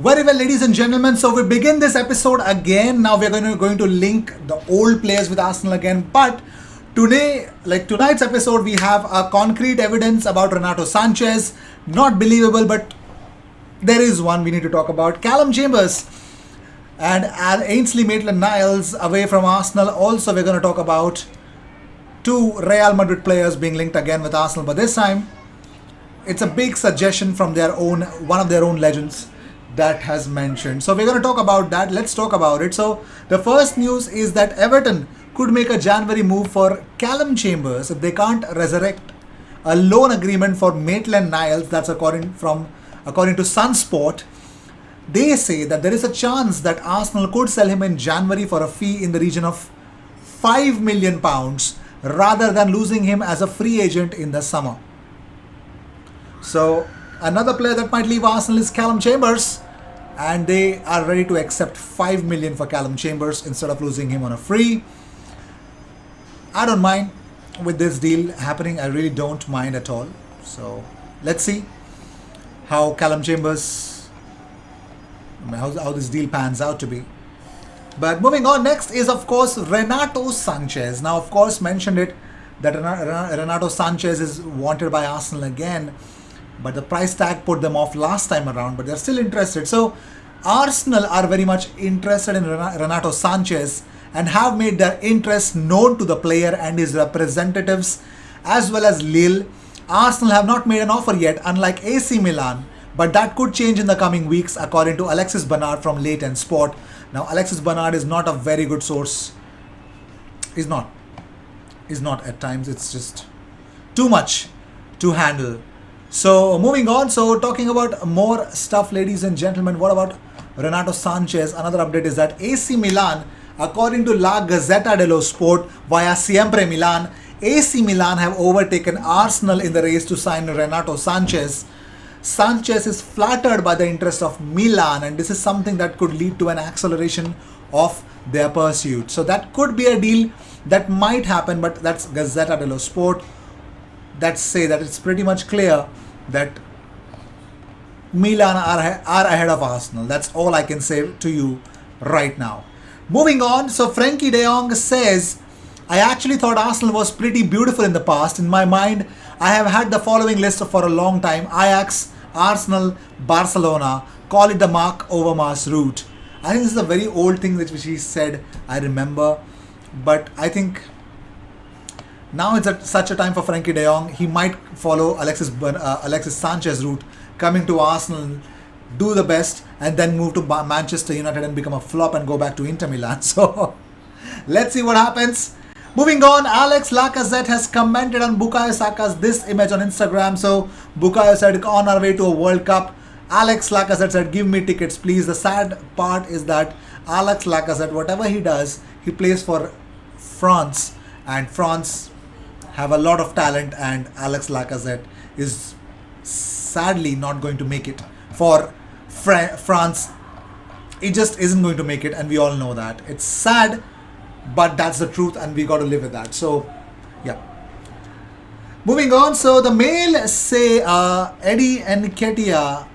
Very well, ladies and gentlemen. So we begin this episode again. Now we're going to link the old players with Arsenal again. But today, like tonight's episode, we have a concrete evidence about Renato Sanches. Not believable, but there is one we need to talk about. Callum Chambers and Ainsley Maitland-Niles away from Arsenal. Also, we're going to talk about two Real Madrid players being linked again with Arsenal, but this time it's a big suggestion from one of their own legends that has mentioned. So we're going to talk about that. Let's talk about it. So the first news is that Everton could make a January move for Callum Chambers if they can't resurrect a loan agreement for Maitland-Niles. That's according to Sunsport. They say that there is a chance that Arsenal could sell him in January for a fee in the region of £5 million rather than losing him as a free agent in the summer. So another player that might leave Arsenal is Callum Chambers, and they are ready to accept $5 million for Callum Chambers instead of losing him on a free. I don't mind with this deal happening. I really don't mind at all. So let's see how Callum Chambers, how this deal pans out to be. But moving on, next is of course Renato Sanches. Now, of course, mentioned it that Renato Sanches is wanted by Arsenal again, but the price tag put them off last time around, but they're still interested. So Arsenal are very much interested in Renato Sanches and have made their interest known to the player and his representatives as well as Lille. Arsenal have not made an offer yet, unlike AC Milan, but that could change in the coming weeks, according to Alexis Bernard from Leighton Sport. Now, Alexis Bernard is not a very good source. He's not at times. It's just too much to handle. So moving on, so talking about more stuff, ladies and gentlemen, what about Renato Sanches? Another update is that AC Milan, according to La Gazzetta dello Sport via Siempre Milan, AC Milan have overtaken Arsenal in the race to sign Renato Sanches. Sanches is flattered by the interest of Milan, and this is something that could lead to an acceleration of their pursuit. So that could be a deal that might happen, but that's Gazzetta dello Sport that say that it's pretty much clear that Milan are ahead of Arsenal. That's all I can say to you right now. Moving on, so Frenkie de Jong says, I actually thought Arsenal was pretty beautiful in the past. In my mind, I have had the following list for a long time: Ajax, Arsenal, Barcelona. Call it the Mark Overmars route. I think this is a very old thing which he said, I remember. But I think now it's such a time for Frenkie de Jong. He might follow Alexis Sanchez route, coming to Arsenal, do the best, and then move to Manchester United and become a flop and go back to Inter Milan. So let's see what happens. Moving on, Alex Lacazette has commented on Bukayo Saka's this image on Instagram. So Bukayo said, on our way to a World Cup. Alex Lacazette said, give me tickets, please. The sad part is that Alex Lacazette, whatever he does, he plays for France, and France have a lot of talent, and Alex Lacazette is sadly not going to make it for France. He just isn't going to make it, and we all know that. It's sad, but that's the truth, and we got to live with that. So yeah, moving on. So the Mail say Eddie Nketiah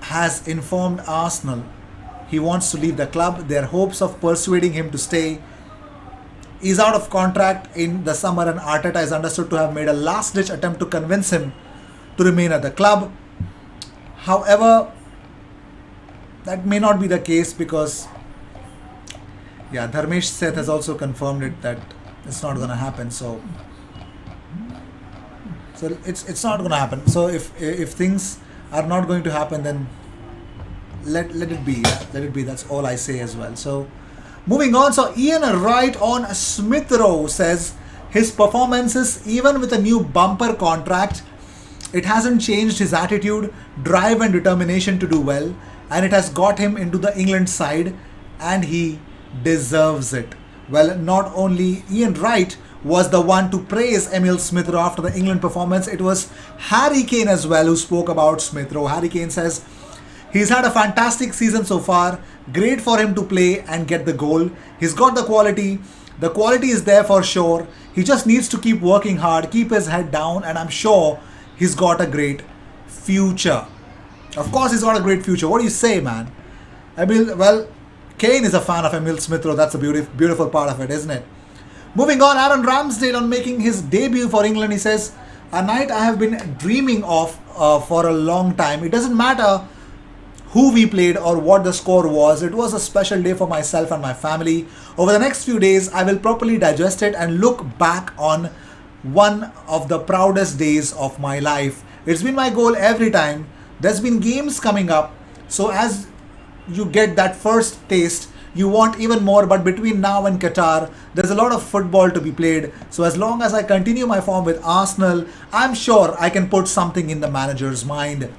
has informed Arsenal he wants to leave the club. Their hopes of persuading him to stay is out of contract in the summer, and Arteta is understood to have made a last-ditch attempt to convince him to remain at the club. However, that may not be the case because, yeah, Dharmesh Seth has also confirmed it that it's not going to happen. So it's not going to happen. So if things are not going to happen, then let it be. Yeah? Let it be. That's all I say as well. So moving on, so Ian Wright on Smith Rowe says his performances, even with a new bumper contract, it hasn't changed his attitude, drive and determination to do well, and it has got him into the England side, and he deserves it. Well, not only Ian Wright was the one to praise Emil Smith Rowe after the England performance, it was Harry Kane as well who spoke about Smith Rowe. Harry Kane says, he's had a fantastic season so far. Great for him to play and get the goal. He's got the quality. The quality is there for sure. He just needs to keep working hard, keep his head down, and I'm sure he's got a great future. Of course, he's got a great future. What do you say, man? Emil, well, Kane is a fan of Emil Smith Rowe. That's a beautiful part of it, isn't it? Moving on, Aaron Ramsdale on making his debut for England. He says, a night I have been dreaming of for a long time. It doesn't matter who we played or what the score was. It was a special day for myself and my family. Over the next few days, I will properly digest it and look back on one of the proudest days of my life. It's been my goal every time. There's been games coming up, so as you get that first taste, you want even more. But between now and Qatar, there's a lot of football to be played. So as long as I continue my form with Arsenal, I'm sure I can put something in the manager's mind.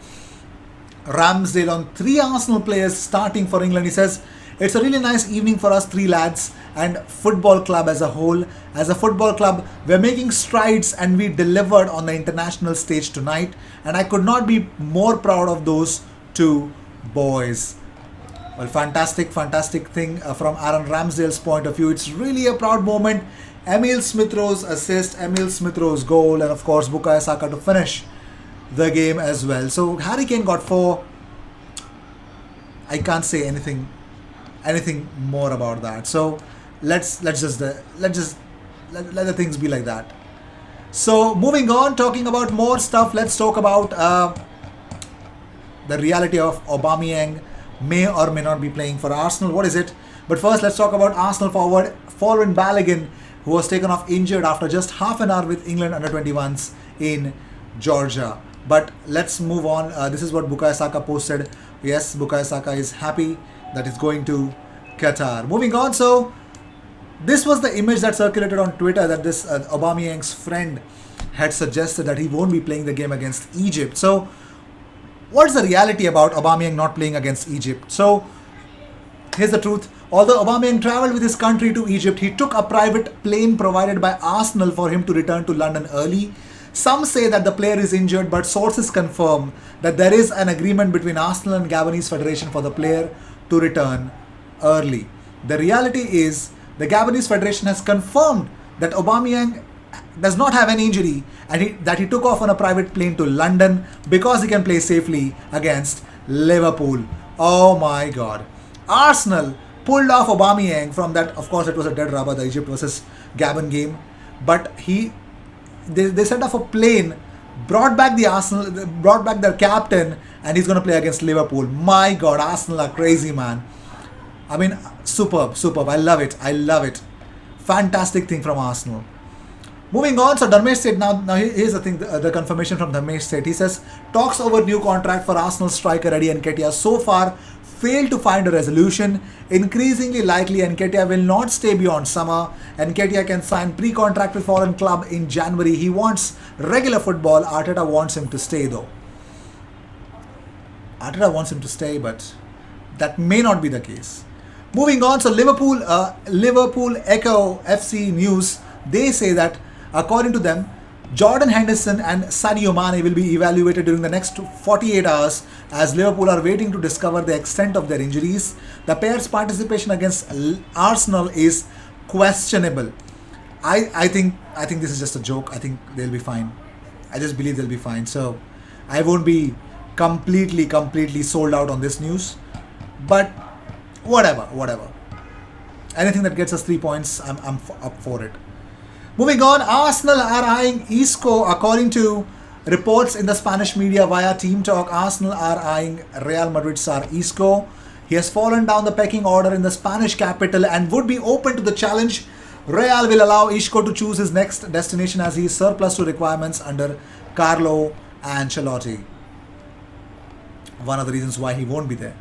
Ramsdale on 3 Arsenal players starting for England. He says, it's a really nice evening for us 3 lads and football club as a whole. As a football club, we're making strides and we delivered on the international stage tonight. And I could not be more proud of those 2 boys. Well, fantastic thing from Aaron Ramsdale's point of view. It's really a proud moment. Emil Smith Rowe's assist, Emil Smith Rowe's goal, and of course Bukayo Saka to finish the game as well. So Harry Kane got 4. I can't say anything more about that. So let the things be like that. So moving on, talking about more stuff, let's talk about the reality of Aubameyang may or may not be playing for Arsenal. What is it? But first, let's talk about Arsenal forward Folarin Balogun, who was taken off injured after just half an hour with England under-21s in Georgia. But let's move on. This is what Bukayo Saka posted. Yes, Bukayo Saka is happy that he's going to Qatar. Moving on, so this was the image that circulated on Twitter that this Aubameyang's friend had suggested that he won't be playing the game against Egypt. So what's the reality about Aubameyang not playing against Egypt? So here's the truth. Although Aubameyang travelled with his country to Egypt, he took a private plane provided by Arsenal for him to return to London early. Some say that the player is injured, but sources confirm that there is an agreement between Arsenal and Gabonese Federation for the player to return early. The reality is the Gabonese Federation has confirmed that Aubameyang does not have any injury and that he took off on a private plane to London because he can play safely against Liverpool. Oh my God. Arsenal pulled off Aubameyang from that. Of course, it was a dead rubber, the Egypt versus Gabon game. But they sent off a plane, brought back their captain, and he's going to play against Liverpool. My God, Arsenal are crazy, man. I mean, superb. I love it. Fantastic thing from Arsenal. Moving on, so Dharmesh said, now here's the thing, the confirmation from Dharmesh said. He says, talks over new contract for Arsenal striker Eddie Nketiah so far failed to find a resolution. Increasingly likely, Nketiah will not stay beyond summer. Nketiah can sign pre-contract with foreign club in January. He wants regular football. Arteta wants him to stay though. Arteta wants him to stay, but that may not be the case. Moving on, so Liverpool Echo FC News, they say that according to them, Jordan Henderson and Sadio Mane will be evaluated during the next 48 hours as Liverpool are waiting to discover the extent of their injuries. The pair's participation against Arsenal is questionable. I think this is just a joke. I think they'll be fine. I just believe they'll be fine. So I won't be completely sold out on this news. But whatever. Anything that gets us 3 points, I'm up for it. Moving on, Arsenal are eyeing Isco. According to reports in the Spanish media via Team Talk, Arsenal are eyeing Real Madrid star Isco. He has fallen down the pecking order in the Spanish capital and would be open to the challenge. Real will allow Isco to choose his next destination as he is surplus to requirements under Carlo Ancelotti. One of the reasons why he won't be there.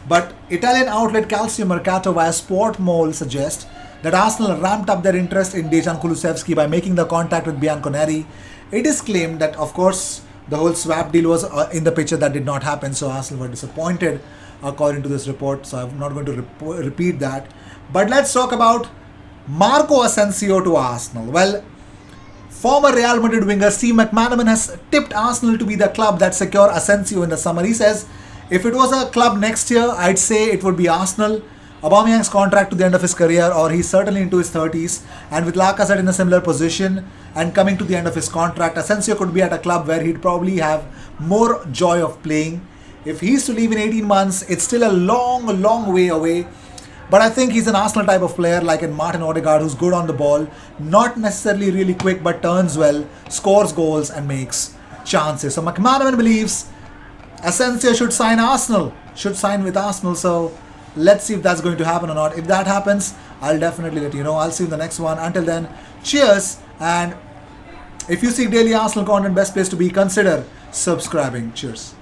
But Italian outlet Calcio Mercato via Sportmole suggests that Arsenal ramped up their interest in Dejan Kulusevski by making the contact with Bianconeri. It is claimed that, of course, the whole swap deal was in the picture. That did not happen, so Arsenal were disappointed according to this report, so I'm not going to repeat that. But let's talk about Marco Asensio to Arsenal. Well, former Real Madrid winger Steve McManaman has tipped Arsenal to be the club that secure Asensio in the summer. He says, if it was a club next year, I'd say it would be Arsenal. Aubameyang's contract to the end of his career, or he's certainly into his 30s, and with Lacazette in a similar position and coming to the end of his contract, Asensio could be at a club where he'd probably have more joy of playing. If he's to leave in 18 months, it's still a long way away. But I think he's an Arsenal type of player like in Martin Odegaard, who's good on the ball, not necessarily really quick, but turns well, scores goals and makes chances. So McManaman believes Asensio should sign with Arsenal. So let's see if that's going to happen or not. If that happens, I'll definitely let you know. I'll see you in the next one. Until then, cheers. And if you seek daily Arsenal content, best place to be, consider subscribing. Cheers.